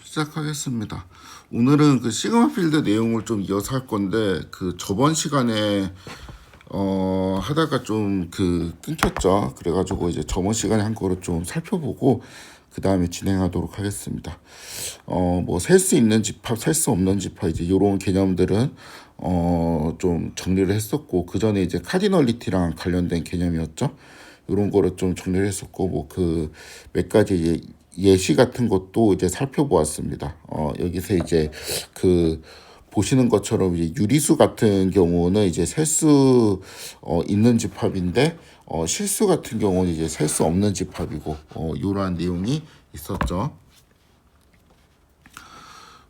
시작하겠습니다. 오늘은 그 시그마 필드 내용을 좀 이어서 할 건데 그 저번 시간에 하다가 좀 그 끊겼죠. 그래가지고 이제 저번 시간에 한 거를 좀 살펴보고 그 다음에 진행하도록 하겠습니다. 뭐 셀 수 있는 집합, 셀 수 없는 집합 이제 이런 개념들은 좀 정리를 했었고 그 전에 이제 카디널리티랑 관련된 개념이었죠. 이런 거를 좀 정리를 했었고 뭐 그 몇 가지 이제 예시 같은 것도 이제 살펴보았습니다. 여기서 이제 그 보시는 것처럼 이제 유리수 같은 경우는 이제 셀 수 있는 집합인데 실수 같은 경우는 이제 셀 수 없는 집합이고 이러한 내용이 있었죠.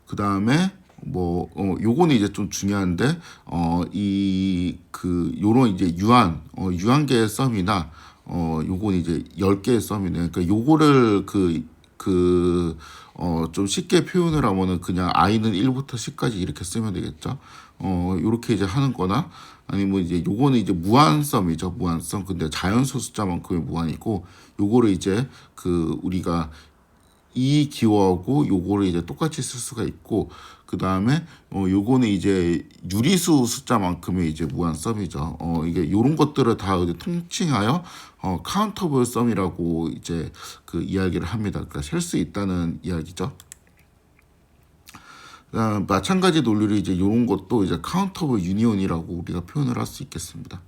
그 다음에 뭐 요거는 이제 좀 중요한데 이 그 요런 이제 유한계의 썸이나 요거는 이제 10개의 썸이네. 그러니까 요거를 좀 쉽게 표현을 하면은 그냥 i는 1부터 10까지 이렇게 쓰면 되겠죠. 요렇게 이제 하는 거나 아니면 이제 요거는 이제 무한썸이죠. 무한썸. 근데 자연수 숫자만큼의 무한이고 요거를 이제 그 우리가 이 기호하고 요거를 이제 똑같이 쓸 수가 있고 그 다음에 요거는 이제 유리수 숫자만큼의 이제 무한 썸이죠. 이게 요런 것들을 다 이제 통칭하여 카운터블 썸이라고 이제 그 이야기를 합니다. 그러니까 셀 수 있다는 이야기죠. 마찬가지 논리로 이제 요런 것도 이제 카운터블 유니온이라고 우리가 표현을 할 수 있겠습니다.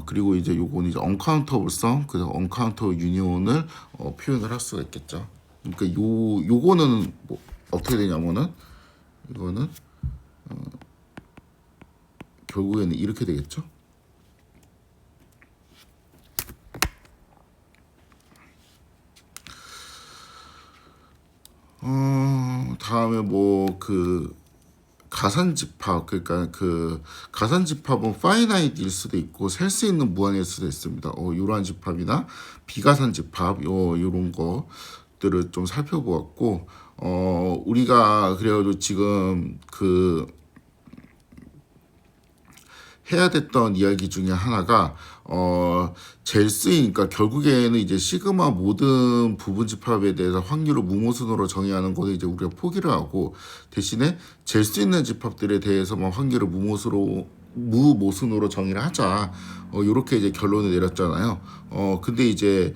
그리고 이제 요거는 이제 언카운터블 썸, 그래서 언카운터블 유니온을 표현을 할 수가 있겠죠. 그러니까 요거는 뭐 어떻게 되냐면은 이거는 결국에는 이렇게 되겠죠. 다음에 뭐 그 가산집합, 그러니까 그 가산집합은 파이나이트일 수도 있고 셀 수 있는 무한일 수도 있습니다. 이러한 집합이나 비가산집합 요런 것들을 좀 살펴보았고 우리가 그래가지고 지금 그 해야 됐던 이야기 중에 하나가 젤스이니까 결국에는 이제 시그마 모든 부분 집합에 대해서 확률을 무모순으로 정의하는 거는 이제 우리가 포기를 하고 대신에 잴 수 있는 집합들에 대해서만 확률을 무모순으로 정의를 하자. 요렇게 이제 결론을 내렸잖아요. 근데 이제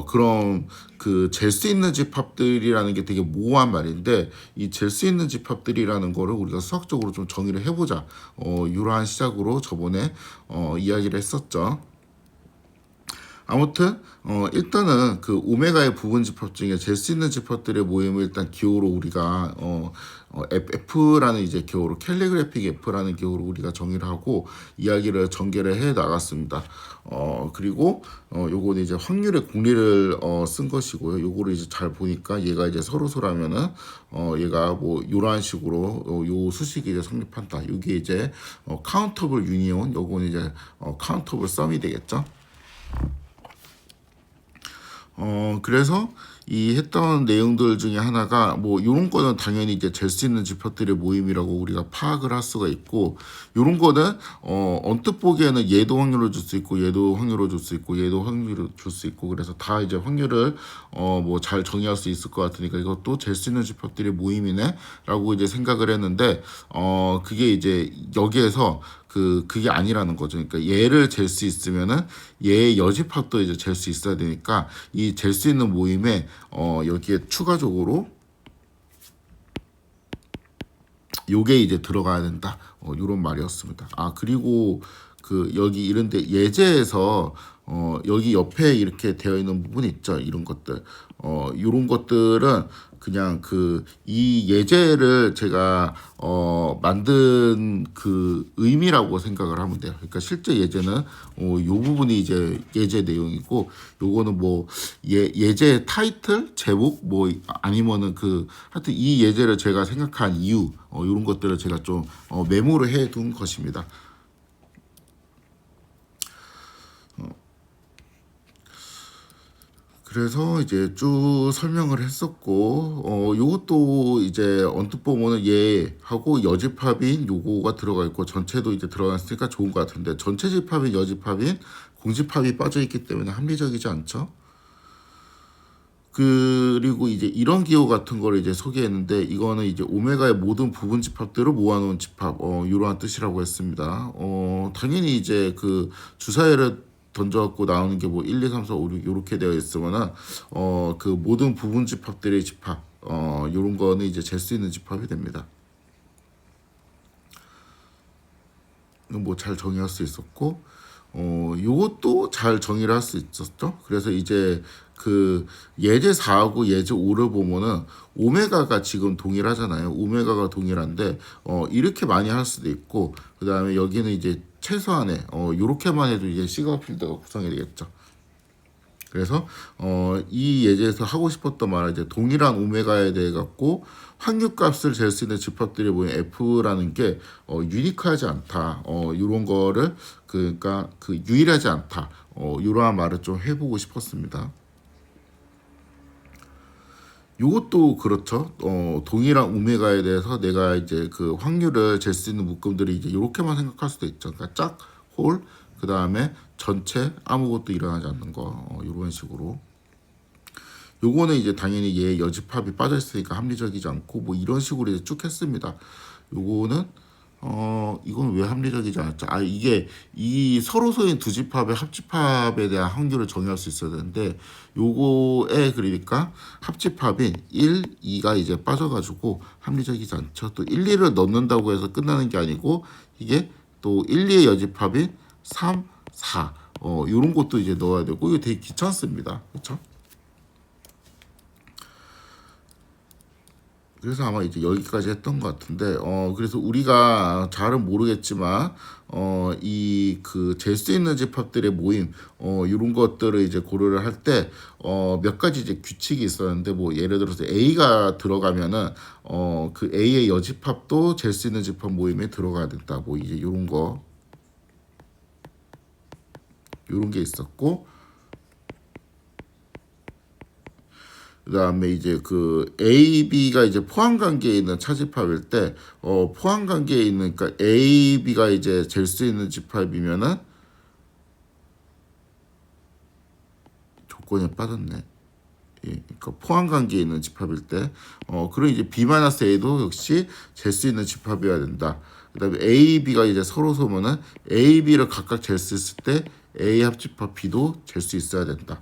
그럼 그 잴 수 있는 집합들이라는 게 되게 모호한 말인데 이 잴 수 있는 집합들이라는 거를 우리가 수학적으로 좀 정의를 해보자. 이러한 시작으로 저번에 이야기를 했었죠. 아무튼 일단은 그 오메가의 부분 집합 중에 잴 수 있는 집합들의 모임을 일단 기호로 우리가 F라는 이제 기호로 캘리그래픽 F라는 기호로 우리가 정의를 하고 이야기를 전개를 해 나갔습니다. 그리고 요거는 이제 확률의 공리를 쓴 것이고요. 요거를 이제 잘 보니까 얘가 이제 서로서라면은 얘가 뭐 요런 식으로 요 수식이 이제 성립한다. 요게 이제 카운터블 유니온, 요거는 이제 카운터블 썸이 되겠죠. 그래서 이 했던 내용들 중에 하나가 뭐 요런 거는 당연히 이제 잴 수 있는 집합들의 모임이라고 우리가 파악을 할 수가 있고 요런 거는 언뜻 보기에는 얘도 확률을 줄 수 있고 얘도 확률을 줄 수 있고 얘도 확률을 줄 수 있고 그래서 다 이제 확률을 뭐 잘 정의할 수 있을 것 같으니까 이것도 잴 수 있는 집합들의 모임이네라고 이제 생각을 했는데 그게 이제 여기에서 그게 아니라는 거죠. 그러니까 얘를 잴 수 있으면은 얘의 여집합도 이제 잴 수 있어야 되니까 이 잴 수 있는 모임에 여기에 추가적으로 요게 이제 들어가야 된다. 요런 말이었습니다. 그리고 그 여기 이런데 예제에서 여기 옆에 이렇게 되어 있는 부분 있죠. 이런 것들. 요런 것들은 그냥 그 이 예제를 제가 만든 그 의미라고 생각을 하면 돼요. 그러니까 실제 예제는 요 부분이 이제 예제 내용이고 요거는 뭐 예제 타이틀, 제목 뭐 아니면은 그 하여튼 이 예제를 제가 생각한 이유 이런 것들을 제가 좀 메모를 해둔 것입니다. 그래서 이제 쭉 설명을 했었고, 요것도 이제 언뜻 보면은 얘하고 여집합인 요거가 들어가 있고, 전체도 이제 들어갔으니까 좋은 것 같은데, 전체 집합인 여집합인 공집합이 빠져 있기 때문에 합리적이지 않죠? 그리고 이제 이런 기호 같은 거를 이제 소개했는데 이거는 이제 오메가의 모든 부분 집합들을 모아놓은 집합 이러한 뜻이라고 했습니다. 당연히 이제 그 주사위를 던져갖고 나오는 게 뭐 1, 2, 3, 4, 5, 6 이렇게 되어 있으면은 그 모든 부분 집합들의 집합 요런 거는 이제 잴 수 있는 집합이 됩니다. 뭐 잘 정의할 수 있었고 요것도 잘 정의를 할 수 있었죠. 그래서 이제 그 예제 4하고 예제 5를 보면은 오메가가 지금 동일하잖아요. 오메가가 동일한데 이렇게 많이 할 수도 있고 그다음에 여기는 이제 최소한의 요렇게만 해도 이제 시그마 필드가 구성이 되겠죠. 그래서 이 예제에서 하고 싶었던 말은 이제 동일한 오메가에 대해 갖고 확률값을 잴 수 있는 집합들이 모인 F라는 게 유니크하지 않다. 이런 거를 그러니까 그 유일하지 않다. 이러한 말을 좀 해보고 싶었습니다. 요것도 그렇죠. 동일한 오메가에 대해서 내가 이제 그 확률을 잴 수 있는 묶음들이 이제 이렇게만 생각할 수도 있죠. 그러니까 짝, 홀, 그 다음에 전체 아무것도 일어나지 않는 거 이런 식으로. 요거는 이제 당연히 얘 여집합이 빠져 있으니까 합리적이지 않고 뭐 이런 식으로 이제 쭉 했습니다. 요거는 이건 왜 합리적이지 않았죠? 이게 이 서로 소인 두 집합의 합집합에 대한 확률을 정의할 수 있어야 되는데 요거에 그러니까 합집합인 1, 2가 이제 빠져가지고 합리적이지 않죠. 또 1, 2를 넣는다고 해서 끝나는 게 아니고 이게 또 1, 2의 여집합인 3, 4 요런 것도 이제 넣어야 되고 이거 되게 귀찮습니다. 그렇죠? 그래서 아마 이제 여기까지 했던 것 같은데, 그래서 우리가 잘은 모르겠지만, 이 그 잴 수 있는 집합들의 모임, 이런 것들을 이제 고려를 할 때, 몇 가지 이제 규칙이 있었는데, 뭐 예를 들어서 A가 들어가면은, 그 A의 여집합도 잴 수 있는 집합 모임에 들어가야 된다. 뭐 이제 요런 게 있었고, 그다음에 이제 그 A, B가 이제 포함 관계에 있는 차집합일 때, 포함 관계에 있는 그러니까 A, B가 이제 잴 수 있는 집합이면은 조건이 빠졌네. 예, 그러니까 포함 관계에 있는 집합일 때, 그럼 이제 B-A도 역시 잴 수 있는 집합이어야 된다. 그다음에 A, B가 이제 서로 소면은 A, B를 각각 잴 수 있을 때 A 합집합 B도 잴 수 있어야 된다.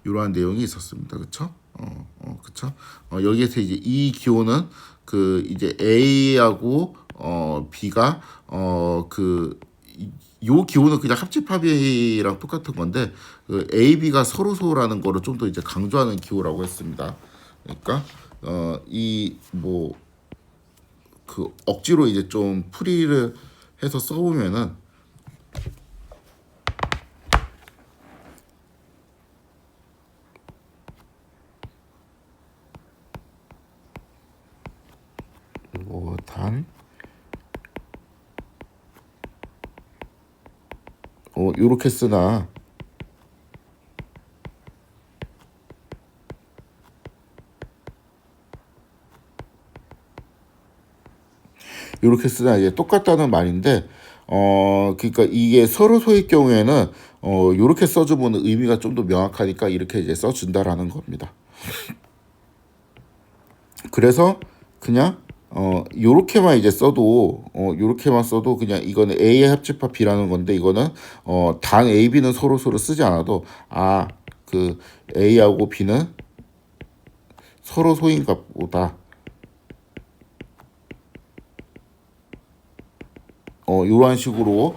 이러한 내용이 있었습니다. 그쵸? 그쵸? 여기에서 이제 이 기호는 그 이제 A하고 B가 요 기호는 그냥 합집합이랑 똑같은 건데 그 A, B가 서로소라는 거를 좀 더 이제 강조하는 기호라고 했습니다. 그러니까 이 뭐 그 억지로 이제 좀 풀이를 해서 써보면은 단 요렇게 쓰나 요렇게 쓰나 이제 똑같다는 말인데 그러니까 이게 서로 소일 경우에는 요렇게 써주면 의미가 좀 더 명확하니까 이렇게 이제 써준다라는 겁니다. 그래서 그냥 요렇게만 이제 써도 요렇게만 써도 그냥 이거는 A의 합집합 B라는 건데 이거는 단 A, B는 서로 쓰지 않아도 그 A하고 B는 서로 소인 값보다 이러한 식으로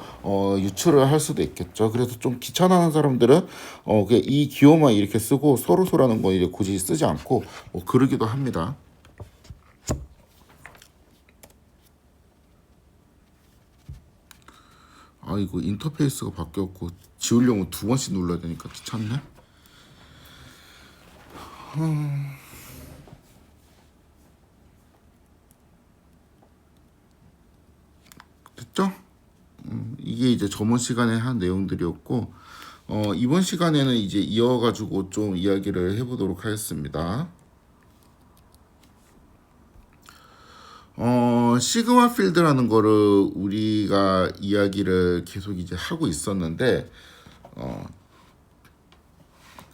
유출을 할 수도 있겠죠. 그래서 좀 귀찮아하는 사람들은 그냥 이 기호만 이렇게 쓰고 서로소라는 건 이제 굳이 쓰지 않고 그러기도 합니다. 이거 인터페이스가 바뀌었고 지우려면 2번씩 눌러야 되니까 귀찮네. 됐죠? 이게 이제 저번 시간에 한 내용들이었고 이번 시간에는 이제 이어가지고 좀 이야기를 해보도록 하겠습니다. 시그마 필드라는 거를 우리가 이야기를 계속 이제 하고 있었는데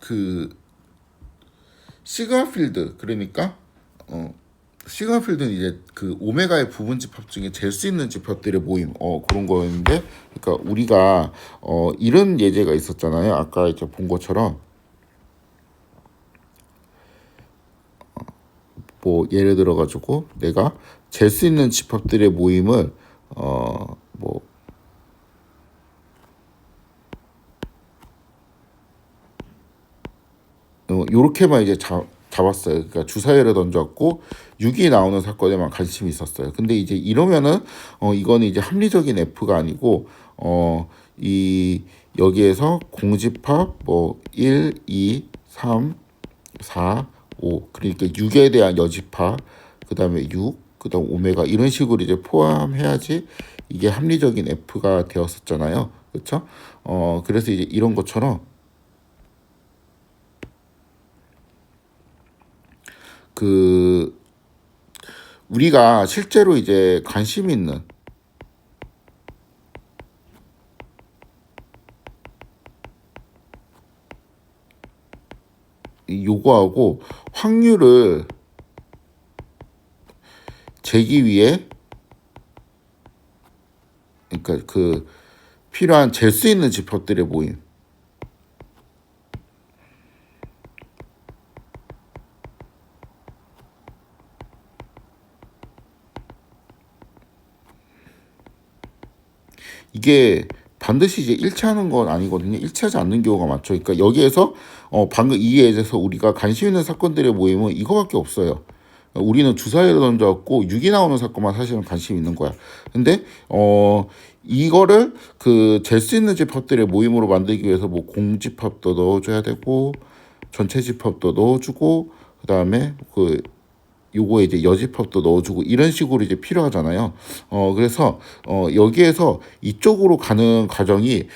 그 시그마 필드 그러니까 시그마 필드는 이제 그 오메가의 부분 집합 중에 잴 수 있는 집합들의 모임 그런 거였는데 그러니까 우리가 이런 예제가 있었잖아요. 아까 이제 본 것처럼 뭐 예를 들어 가지고 내가 잴 수 있는 집합들의 모임을 뭐 요렇게만 이제 잡았어요. 그러니까 주사위를 던졌고 6이 나오는 사건에만 관심이 있었어요. 근데 이제 이러면은 이거는 이제 합리적인 F가 아니고 이 여기에서 공집합 뭐 1, 2, 3, 4, 5 그러니까 6에 대한 여집합 그다음에 6 그다음 오메가 이런 식으로 이제 포함해야지 이게 합리적인 F가 되었었잖아요. 그렇죠? 그래서 이제 이런 것처럼 그 우리가 실제로 이제 관심 있는 요거하고 확률을 재기 위해 그러니까 그 필요한 잴 수 있는 집합들의 모임 이게 반드시 이제 일치하는 건 아니거든요. 일치하지 않는 경우가 많죠. 그러니까 여기에서 방금 이 예에서 우리가 관심 있는 사건들의 모임은 이거밖에 없어요. 우리는 주사위를 던져갖고 6이 나오는 사건만 사실은 관심 있는 거야. 근데 이거를 그 잴 수 있는 집합들의 모임으로 만들기 위해서 뭐 공집합도 넣어줘야 되고 전체 집합도 넣어주고 그다음에 그 요거에 이제 여집합도 넣어주고 이런 식으로 이제 필요하잖아요. 그래서 여기에서 이쪽으로 가는 과정이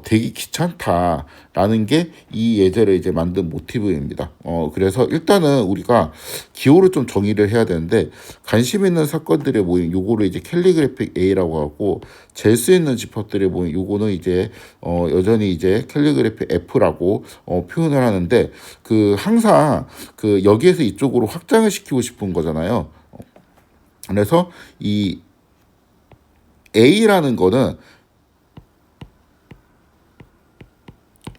되게 귀찮다라는 게 이 예제를 이제 만든 모티브입니다. 그래서 일단은 우리가 기호를 좀 정의를 해야 되는데 관심 있는 사건들의 모임 요거를 이제 캘리그래픽 A라고 하고 잴 수 있는 집합들의 모임 요거는 이제 여전히 이제 캘리그래픽 F라고 표현을 하는데 그 항상 그 여기에서 이쪽으로 확장을 시키고 싶은 거잖아요. 그래서 이 A라는 거는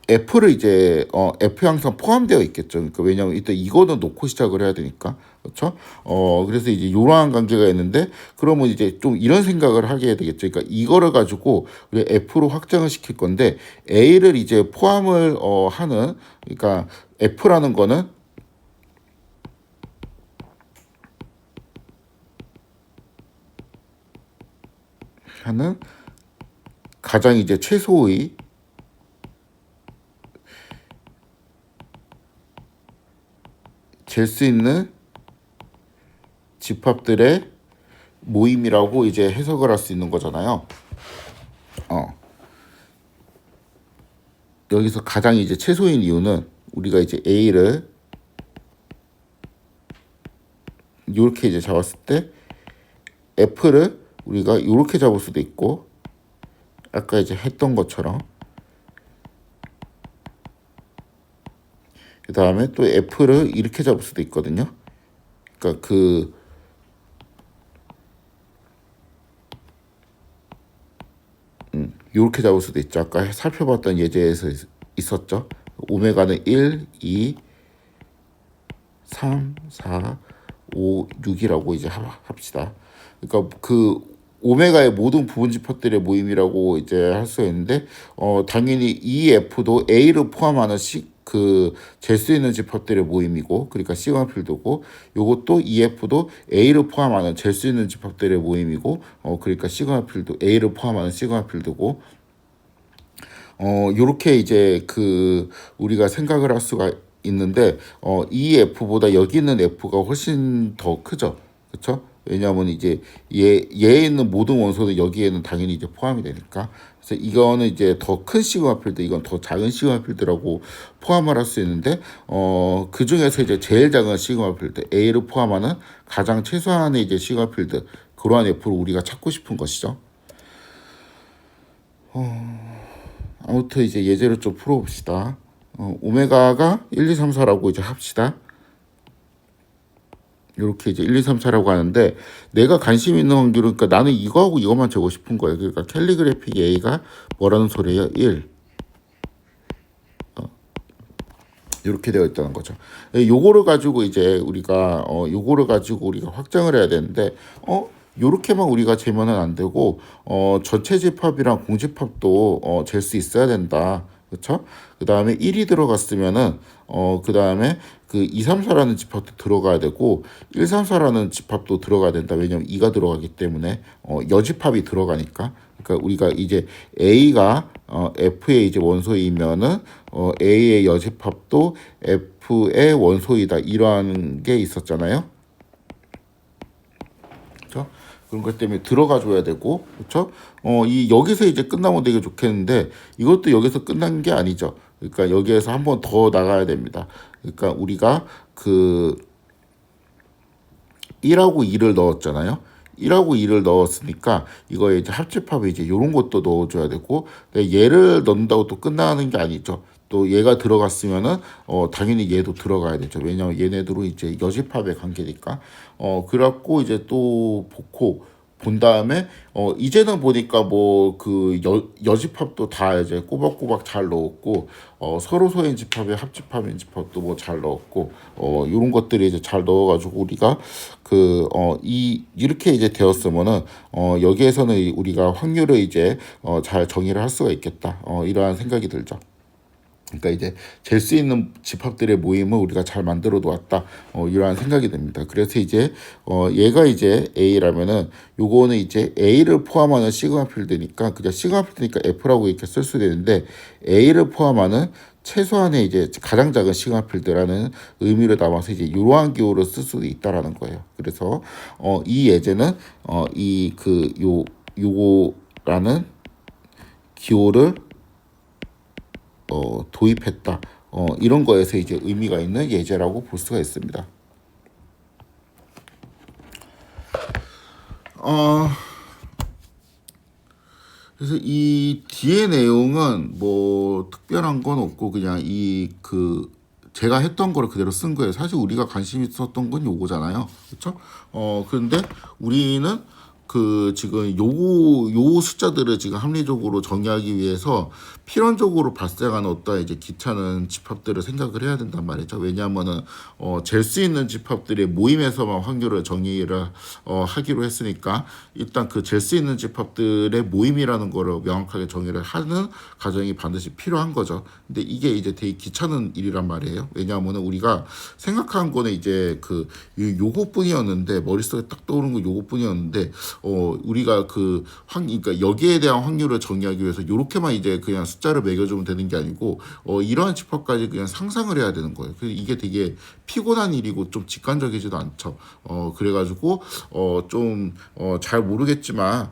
F를 이제 F 항상 포함되어 있겠죠. 그러니까 왜냐하면 일단 이거는 놓고 시작을 해야 되니까 그렇죠. 그래서 이제 이러한 관계가 있는데 그러면 이제 좀 이런 생각을 하게 되겠죠. 그러니까 이거를 가지고 우리 F로 확장을 시킬 건데 A를 이제 포함을 하는 그러니까 F라는 거는 하는 가장 이제 최소의 잴 수 있는 집합들의 모임이라고 이제 해석을 할 수 있는 거잖아요. 여기서 가장 이제 최소인 이유는 우리가 이제 A를 이렇게 이제 잡았을 때 F를 우리가 이렇게 잡을 수도 있고 아까 이제 했던 것처럼 그 다음에 또 F를 이렇게 잡을 수도 있거든요. 그러니까 이렇게 잡을 수도 있죠. 아까 살펴봤던 예제에서 있었죠. 오메가는 1, 2, 3, 4, 5, 6이라고 이제 합시다. 그러니까 그 오메가의 모든 부분 집합들의 모임이라고 이제 할 수 있는데 당연히 EF도 A를 포함하는 잴 수 있는 집합들의 모임이고 그러니까 시그마 필드고 요것도 EF도 A를 포함하는 잴 수 있는 집합들의 모임이고 그러니까 시그마 필드 A를 포함하는 시그마 필드고 요렇게 이제 그 우리가 생각을 할 수가 있는데 이 F보다 여기 있는 F가 훨씬 더 크죠. 그렇죠? 왜냐하면 이제 얘에 있는 모든 원소는 여기에는 당연히 이제 포함이 되니까. 그래서 이거는 이제 더 큰 시그마 필드, 이건 더 작은 시그마 필드라고 포함을 할 수 있는데 그 중에서 이제 제일 작은 시그마 필드 A를 포함하는 가장 최소한의 이제 시그마 필드 그러한 F를 우리가 찾고 싶은 것이죠. 아무튼 이제 예제를 좀 풀어봅시다. 오메가가 1, 2, 3, 4라고 이제 합시다. 이렇게 이제 1, 2, 3, 4라고 하는데 내가 관심 있는 확률은 그러니까 나는 이거하고 이것만 재고 싶은 거예요. 그러니까 캘리그래픽 A가 뭐라는 소리예요? 1. 이렇게 되어 있다는 거죠. 요거를 가지고 이제 우리가 요거를 가지고 우리가 확정을 해야 되는데 요렇게만 우리가 재면은 안 되고 전체 집합이랑 공집합도 잴 수 있어야 된다. 그렇죠? 그다음에 1이 들어갔으면은 그다음에 그 2, 3, 4라는 집합도 들어가야 되고 1, 3, 4라는 집합도 들어가야 된다. 왜냐면 2가 들어가기 때문에 여집합이 들어가니까. 그러니까 우리가 이제 A가 F의 이제 원소이면은 A의 여집합도 F의 원소이다. 이러한 게 있었잖아요. 그렇죠? 그런 것 때문에 들어가 줘야 되고, 그렇죠? 이 여기서 이제 끝나면 되게 좋겠는데 이것도 여기서 끝난 게 아니죠. 그러니까 여기에서 한 번 더 나가야 됩니다. 그러니까 우리가 그 1하고 2를 넣었잖아요. 1하고 2를 넣었으니까 이거에 이제 합집합에 이제 이런 것도 넣어줘야 되고 얘를 넣는다고 또 끝나는 게 아니죠. 또 얘가 들어갔으면은 당연히 얘도 들어가야 되죠. 왜냐면 얘네들은 이제 여집합의 관계니까. 그래갖고 이제 또 본 다음에 이제는 보니까 뭐 그 여집합도 다 이제 꼬박꼬박 잘 넣었고 서로 소인 집합에 합집합인 집합도 뭐 잘 넣었고 이런 것들이 이제 잘 넣어가지고 우리가 그 이렇게 이제 되었으면은 여기에서는 우리가 확률을 이제 잘 정의를 할 수가 있겠다. 이러한 생각이 들죠. 그러니까 이제 잴 수 있는 집합들의 모임을 우리가 잘 만들어 놓았다. 이러한 생각이 듭니다. 그래서 이제 얘가 이제 A라면은 요거는 이제 A를 포함하는 시그마 필드니까 그냥 시그마 필드니까 F라고 이렇게 쓸 수도 있는데 A를 포함하는 최소한의 이제 가장 작은 시그마 필드라는 의미를 담아서 이제 이러한 기호를 쓸 수도 있다라는 거예요. 그래서 이 예제는 이 그 요거라는 기호를 도입했다. 이런 거에서 이제 의미가 있는 예제라고 볼 수가 있습니다. 그래서 이 뒤의 내용은 뭐 특별한 건 없고 그냥 이 그 제가 했던 거를 그대로 쓴 거예요. 사실 우리가 관심 있었던 건 요거잖아요. 그렇죠? 그런데 우리는 그 지금 요 숫자들을 지금 합리적으로 정의하기 위해서 필연적으로 발생하는 어떤 이제 귀찮은 집합들을 생각을 해야 된단 말이죠. 왜냐하면은 잴 수 있는 집합들의 모임에서만 확률을 정의를 하기로 했으니까 일단 그 잴 수 있는 집합들의 모임이라는 거를 명확하게 정의를 하는 과정이 반드시 필요한 거죠. 근데 이게 이제 되게 귀찮은 일이란 말이에요. 왜냐하면은 우리가 생각한 거는 이제 그 요거뿐이었는데 머릿속에 딱 떠오르는 거 요거뿐이었는데 우리가 그러니까 여기에 대한 확률을 정의하기 위해서 요렇게만 이제 그냥 숫자를 매겨주면 되는 게 아니고 이러한 집합까지 그냥 상상을 해야 되는 거예요. 그래서 이게 되게 피곤한 일이고 좀 직관적이지도 않죠. 그래가지고 좀 잘 모르겠지만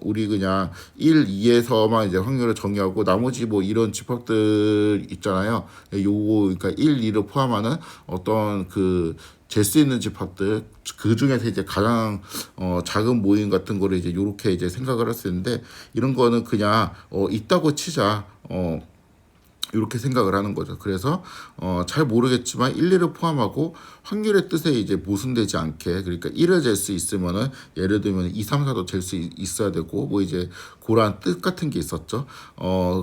우리 그냥 1, 2에서만 이제 확률을 정의하고 나머지 뭐 이런 집합들 있잖아요. 요거 그러니까 1, 2를 포함하는 어떤 그 잴 수 있는 집합들 그 중에서 이제 가장 작은 모임 같은 거를 이제 요렇게 이제 생각을 할 수 있는데 이런 거는 그냥 있다고 치자. 이렇게 생각을 하는 거죠. 그래서 잘 모르겠지만 1, 2를 포함하고 확률의 뜻에 이제 모순되지 않게 그러니까 1을 잴 수 있으면은 예를 들면 2, 3, 4도 잴 수 있어야 되고 뭐 이제 그러한 뜻 같은 게 있었죠.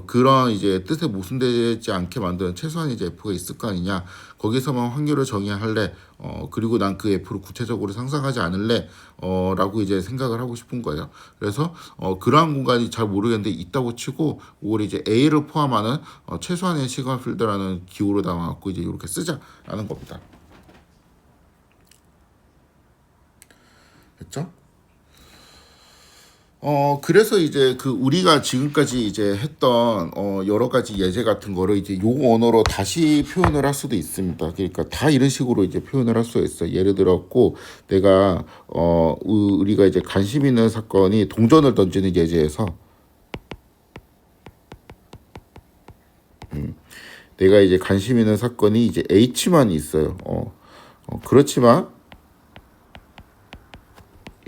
그런 이제 뜻에 모순되지 않게 만드는 최소한 이제 F가 있을 거 아니냐. 거기서만 확률을 정의할래. 그리고 난 그 F를 구체적으로 상상하지 않을래. 라고 이제 생각을 하고 싶은 거예요. 그래서 그러한 공간이 잘 모르겠는데 있다고 치고 그걸 이제 A를 포함하는 최소한의 시그마 필드라는 기호로 담아갖고 이제 이렇게 쓰자라는 겁니다. 됐죠? 그래서 이제 그 우리가 지금까지 이제 했던 여러 가지 예제 같은 거를 이제 요 언어로 다시 표현을 할 수도 있습니다. 그러니까 다 이런 식으로 이제 표현을 할 수가 있어요. 예를 들었고 내가 우리가 이제 관심 있는 사건이 동전을 던지는 예제에서 내가 이제 관심 있는 사건이 이제 H만 있어요. 그렇지만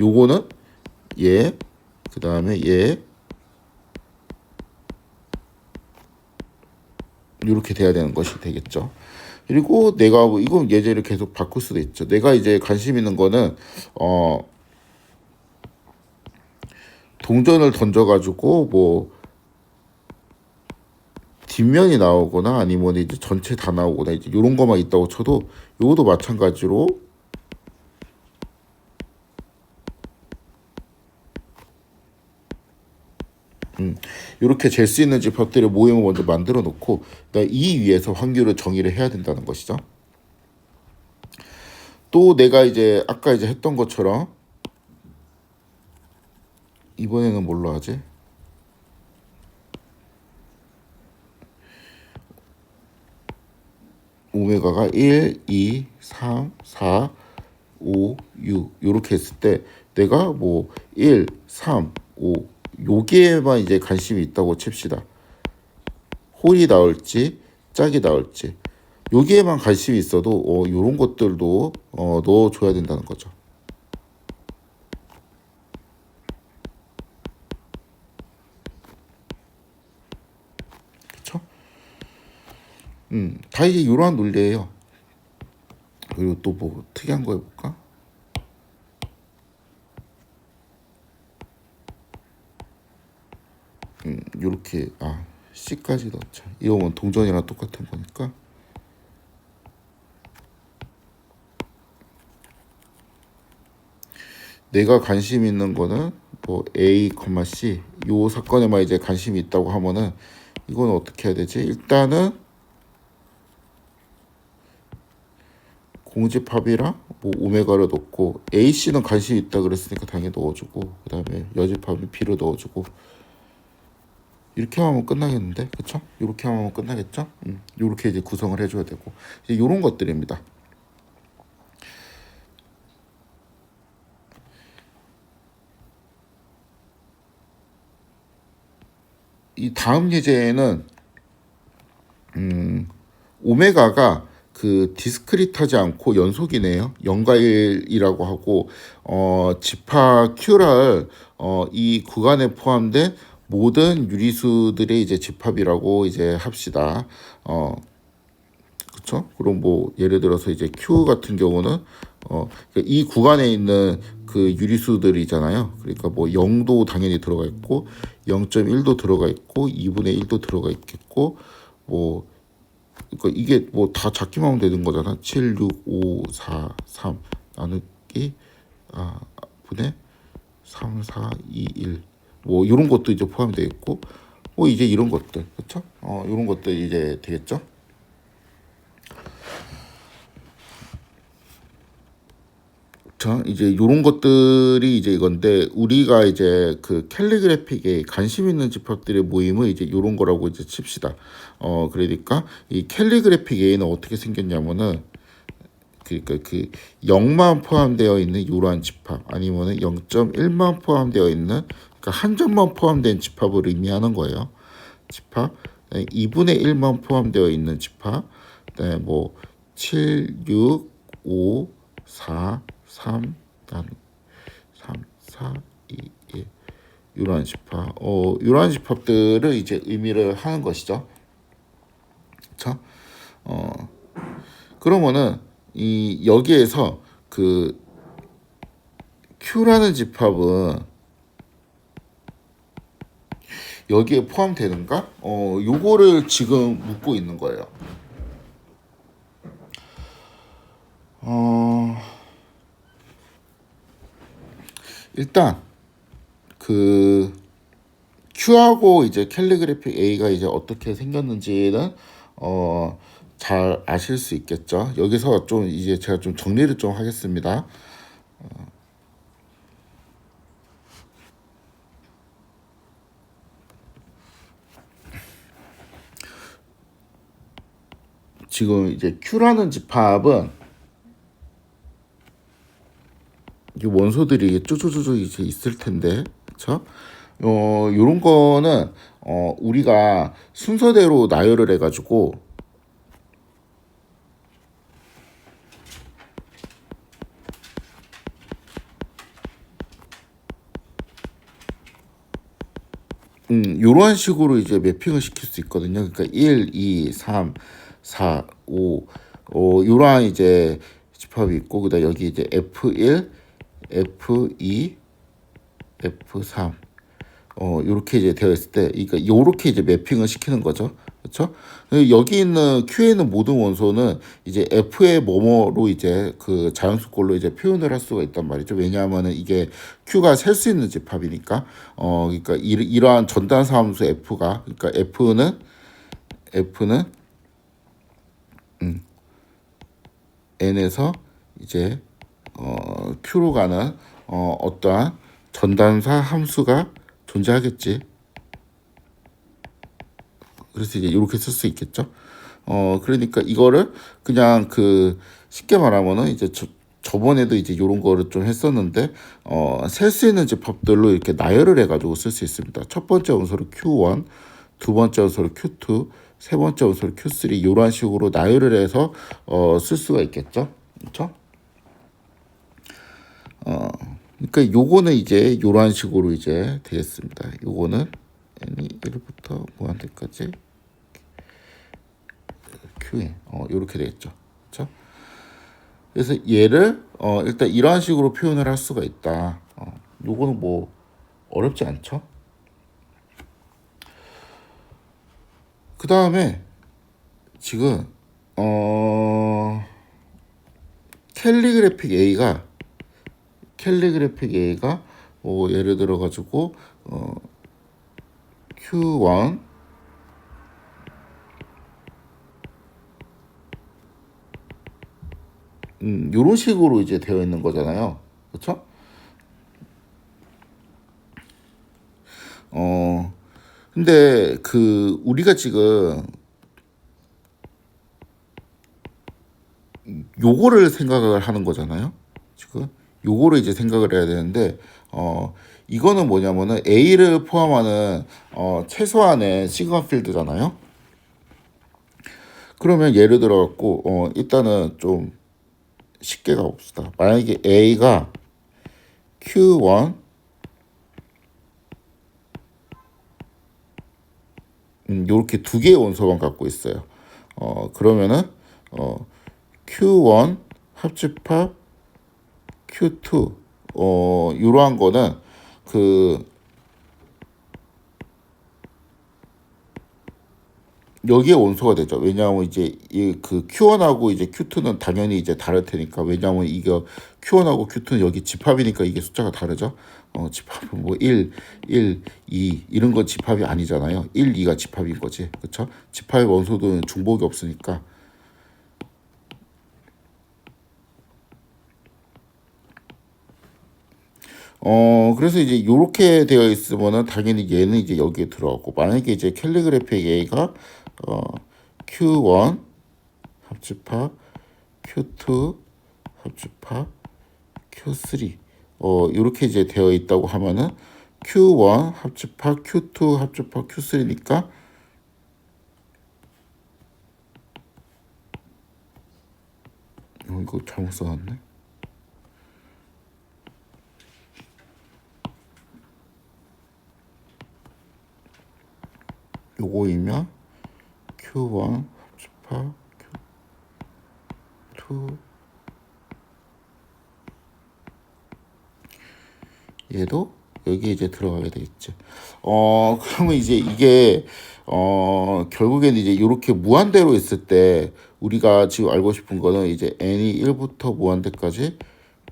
요거는 얘 그 다음에 얘 이렇게 돼야 되는 것이 되겠죠. 그리고 내가 뭐 이건 예제를 계속 바꿀 수도 있죠. 내가 이제 관심 있는 거는 동전을 던져가지고 뭐 뒷면이 나오거나 아니면 이제 전체 다 나오거나 이제 이런 거만 있다고 쳐도 요것도 마찬가지로 이렇게 잴 수 있는 집합들의 모형을 먼저 만들어 놓고 이 위에서 확률을 정의를 해야 된다는 것이죠. 또 내가 이제 아까 이제 했던 것처럼 이번에는 뭘로 하지? 오메가가 1, 2, 3, 4, 5, 6 이렇게 했을 때 내가 뭐 1, 3, 5 요게에만 이제 관심이 있다고 칩시다. 홀이 나올지 짝이 나올지 여기에만 관심이 있어도 이런 것들도 넣어줘야 된다는 거죠. 그렇죠? 다 이제 이러한 논리예요. 그리고 또 뭐 특이한 거 해볼까? 요렇게 C까지 넣자. 이거는 동전이랑 똑같은 거니까. 내가 관심 있는 거는 뭐 A, C 요 사건에만 이제 관심이 있다고 하면은 이거는 어떻게 해야 되지? 일단은 공집합이랑 뭐 오메가를 넣고 AC는 관심이 있다 그랬으니까 당연히 넣어주고 그 다음에 여집합이 B를 넣어주고 이렇게 하면 끝나겠는데 그쵸? 이렇게 하면 끝나겠죠? 이렇게 이제 구성을 해줘야 되고 이제 이런 것들입니다. 이 다음 예제는 오메가가 그 디스크리트하지 않고 연속이네요. 0과 1이라고 하고 집합 Q를 이 구간에 포함된 모든 유리수들의 이제 집합이라고 이제 합시다. 그렇죠? 그럼 뭐 예를 들어서 이제 Q 같은 경우는 이 구간에 있는 그 유리수들이잖아요. 그러니까 뭐 0도 당연히 들어가 있고 0.1도 들어가 있고 2분의 1도 들어가 있겠고 뭐 그러니까 이게 뭐 다 작기만 하면 되는 거잖아. 7, 6, 5, 4, 3 나누기 분의 3, 4, 2, 1 뭐 이런 것도 이제 포함이 되어 있고 뭐 이제 이런 것들 그렇죠? 이런 것들 이제 되겠죠? 자, 이제 요런 것들이 이제 이건데 우리가 이제 그 캘리그래픽에 관심 있는 집합들의 모임을 이제 요런 거라고 이제 칩시다. 그러니까 이 캘리그래픽 A는 어떻게 생겼냐면은 그러니까 그 0만 포함되어 있는 이러한 집합 아니면은 0.1만 포함되어 있는 그러니까 한 점만 포함된 집합을 의미하는 거예요. 집합 2분의 1만 포함되어 있는 집합 그다음에 뭐 7, 6, 5, 4, 3, 3, 4, 2, 1 이러한 집합 이러한 집합들을 이제 의미를 하는 것이죠. 그렇죠? 그러면은 이 여기에서 그 Q라는 집합은 여기에 포함되는가? 요거를 지금 묻고 있는 거예요. 일단 그 Q하고 이제 캘리그래픽 A가 이제 어떻게 생겼는지는 잘 아실 수 있겠죠. 여기서 좀 이제 제가 좀 정리를 좀 하겠습니다. 지금 이제 Q라는 집합은 이 원소들이 쪼쪼쪼쪼 이제 있을 텐데, 그렇죠? 요런 거는 우리가 순서대로 나열을 해가지고 요런 식으로 이제 매핑을 시킬 수 있거든요. 그러니까 1, 2, 3, 4, 5 요러한 이제 집합이 있고, 그다음 여기 이제 F1, F2, F3 요렇게 이제 되어 있을 때, 그러니까 요렇게 이제 매핑을 시키는 거죠. 그렇죠? 여기 있는 Q에 있는 모든 원소는 이제 F의 뭐뭐로 이제 그 자연수꼴로 이제 표현을 할 수가 있단 말이죠. 왜냐하면은 이게 Q가 셀 수 있는 집합이니까. 그러니까 이러한 전단사 함수 F가, 그러니까 F는 N에서 이제 Q로 가는 어떠한 전단사 함수가 존재하겠지. 그래서 이제 이렇게 쓸 수 있겠죠. 그러니까 이거를 그냥 그 쉽게 말하면은 이제 저번에도 이제 이런 거를 좀 했었는데 셀 수 있는 집합들로 이렇게 나열을 해가지고 쓸 수 있습니다. 첫 번째 원소를 Q1, 두 번째 원소를 Q2, 세 번째 원소를 Q3 이런 식으로 나열을 해서 쓸 수가 있겠죠. 그렇죠? 그러니까 요거는 이제 이런 식으로 이제 되겠습니다. 요거는 n이 1부터 무한대까지 qn 요렇게 되겠죠. 그렇죠? 그래서 얘를 일단 이러한 식으로 표현을 할 수가 있다. 요거는 뭐 어렵지 않죠? 그 다음에 지금 캘리그래픽 A가 뭐 예를 들어 가지고 Q1 요런 식으로 이제 되어 있는 거잖아요. 그렇죠? 근데 그 우리가 지금 요거를 생각을 하는 거잖아요. 지금 요거를 이제 생각을 해야 되는데 이거는 뭐냐면은 A를 포함하는 최소한의 시그마 필드잖아요. 그러면 예를 들어 갖고 일단은 좀 쉽게 가봅시다. 만약에 A가 Q1 요렇게 두 개의 원소만 갖고 있어요. 그러면은 Q1 합집합 Q2 이러한 거는 그 여기에 원소가 되죠. 왜냐하면 이제 이 그 Q1하고 이제 Q2는 당연히 이제 다를 테니까. 왜냐하면 이게 Q1하고 Q2는 여기 집합이니까 이게 숫자가 다르죠. 집합은 뭐 1, 2 이런 건 집합이 아니잖아요. 1, 2가 집합인 거지. 그렇죠? 집합의 원소도 중복이 없으니까. 그래서 이제 요렇게 되어 있으면은 당연히 얘는 이제 여기에 들어가고, 만약에 이제 캘리그래픽 A가 Q1 합집합 Q2 합집합 Q3 이렇게 이제 되어 있다고 하면은 Q1 합집합 Q2 합집합 Q3니까 이거 잘못 써놨네. 요거이면 Q1 합집합 Q2 얘도 여기 이제 들어가게 되겠지. 그러면 이제 이게 결국에는 이제 이렇게 무한대로 있을 때 우리가 지금 알고 싶은 거는 이제 n이 1부터 무한대까지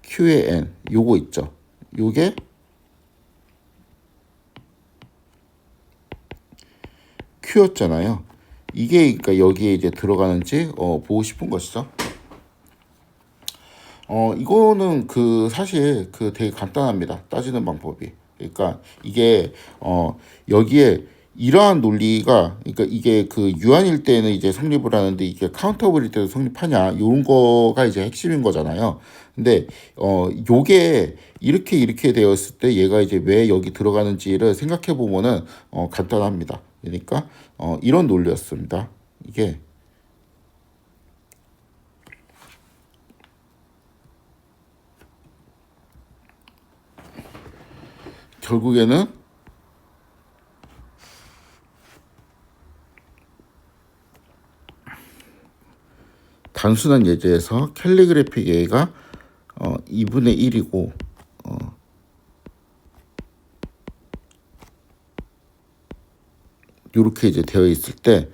q의 n 요거 있죠. 요게 q였잖아요. 이게 그러니까 여기에 이제 들어가는지 보고 싶은 것이죠. 이거는 그 사실 그 되게 간단합니다. 따지는 방법이. 그러니까 이게 여기에 이러한 논리가, 그러니까 이게 그 유한일 때는 이제 성립을 하는데 이게 카운터블일 때도 성립하냐 이런 거가 이제 핵심인 거잖아요. 근데 요게 이렇게 되었을 때 얘가 이제 왜 여기 들어가는지를 생각해 보면은 간단합니다. 그러니까 이런 논리였습니다. 이게 결국에는 단순한 예제에서 캘리그래픽 A가 2분의 1이고 이렇게 이제 되어 있을 때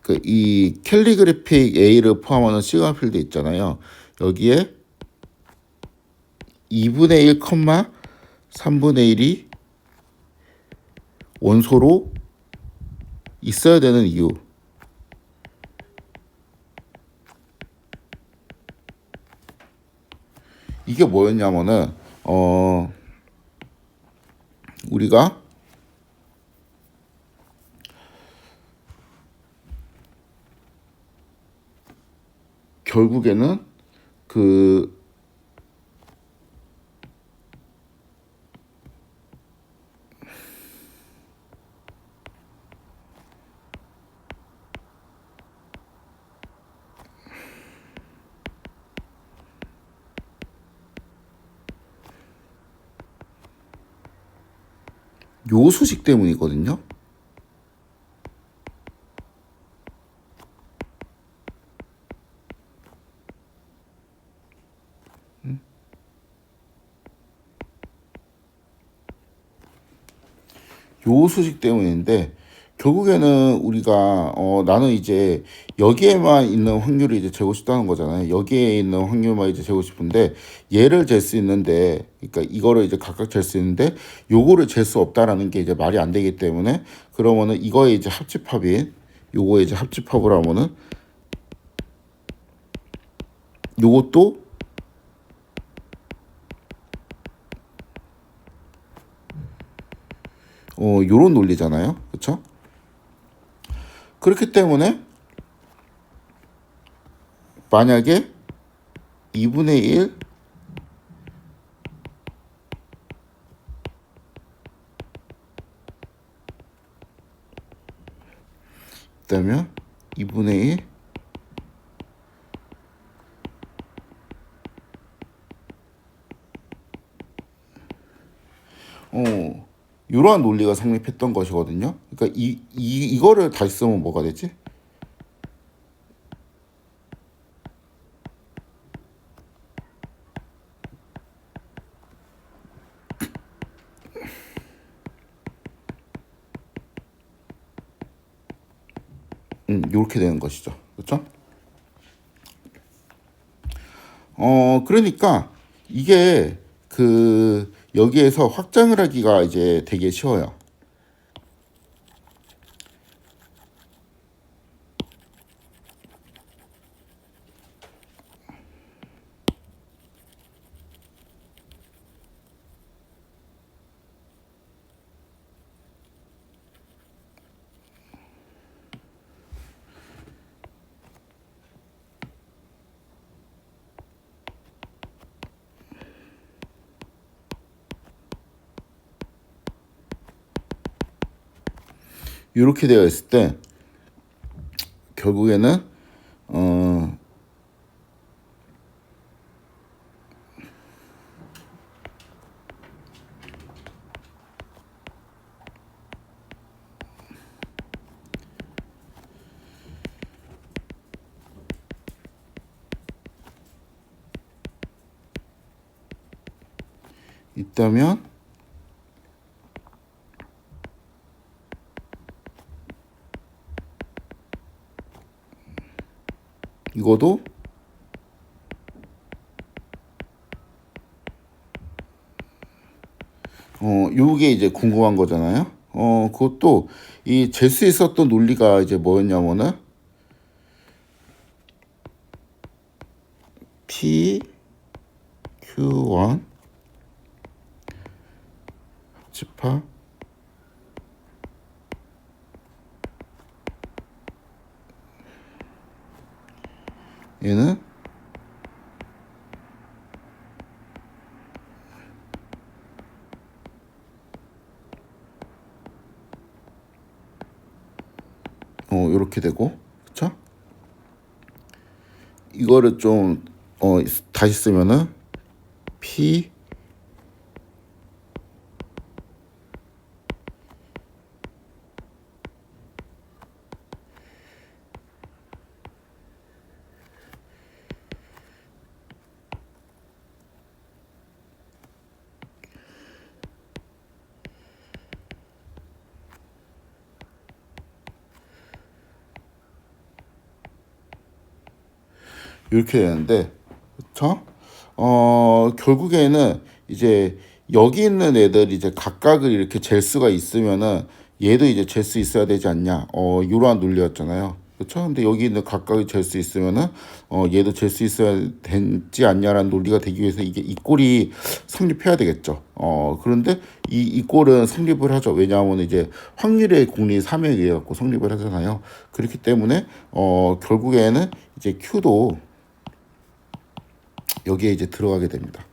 그 이 캘리그래픽 A를 포함하는 시그마 필드 있잖아요. 여기에 2분의 1, 3분의 1이 원소로 있어야 되는 이유. 이게 뭐였냐면은 우리가 결국에는 그 요 소식 때문이거든요. 요 소식 때문인데 결국에는 우리가 나는 이제 여기에만 있는 확률을 이제 재고 싶다는 거잖아요. 여기에 있는 확률만 이제 재고 싶은데 얘를 잴 수 있는데, 그러니까 이거를 이제 각각 잴 수 있는데 요거를 잴 수 없다라는 게 이제 말이 안 되기 때문에, 그러면은 이거에 이제 합집합인 요거에 이제 합집합을 하면은 요것도 요런 논리잖아요. 그렇죠? 그렇기 때문에 만약에 2분의 1 있다면 2분의 1 이러한 논리가 성립했던 것이거든요. 그러니까 이거를 다시 쓰면 뭐가 되지? 이렇게 되는 것이죠. 그렇죠? 그러니까 이게 그 여기에서 확장을 하기가 이제 되게 쉬워요. 이렇게 되어 있을 때 결국에는 있다면 이거도 요게 이제 궁금한 거잖아요. 그것도 이 잴 수 있었던 논리가 이제 뭐였냐면은 PQ1 합집합 얘는 요렇게 되고, 그쵸? 이거를 좀 다시 쓰면은 P 이렇게 되는데, 그쵸? 결국에는 이제 여기 있는 애들 이제 각각을 이렇게 잴 수가 있으면은 얘도 이제 잴 수 있어야 되지 않냐. 이러한 논리였잖아요. 그렇죠? 근데 여기 있는 각각이 잴 수 있으면은 얘도 잴 수 있어야 되지 않냐라는 논리가 되기 위해서 이게 이 꼴이 성립해야 되겠죠. 그런데 이 꼴은 성립을 하죠. 왜냐하면 이제 확률의 공리 3에 의해 갖고 성립을 하잖아요. 그렇기 때문에 결국에는 이제 Q도 여기에 이제 들어가게 됩니다.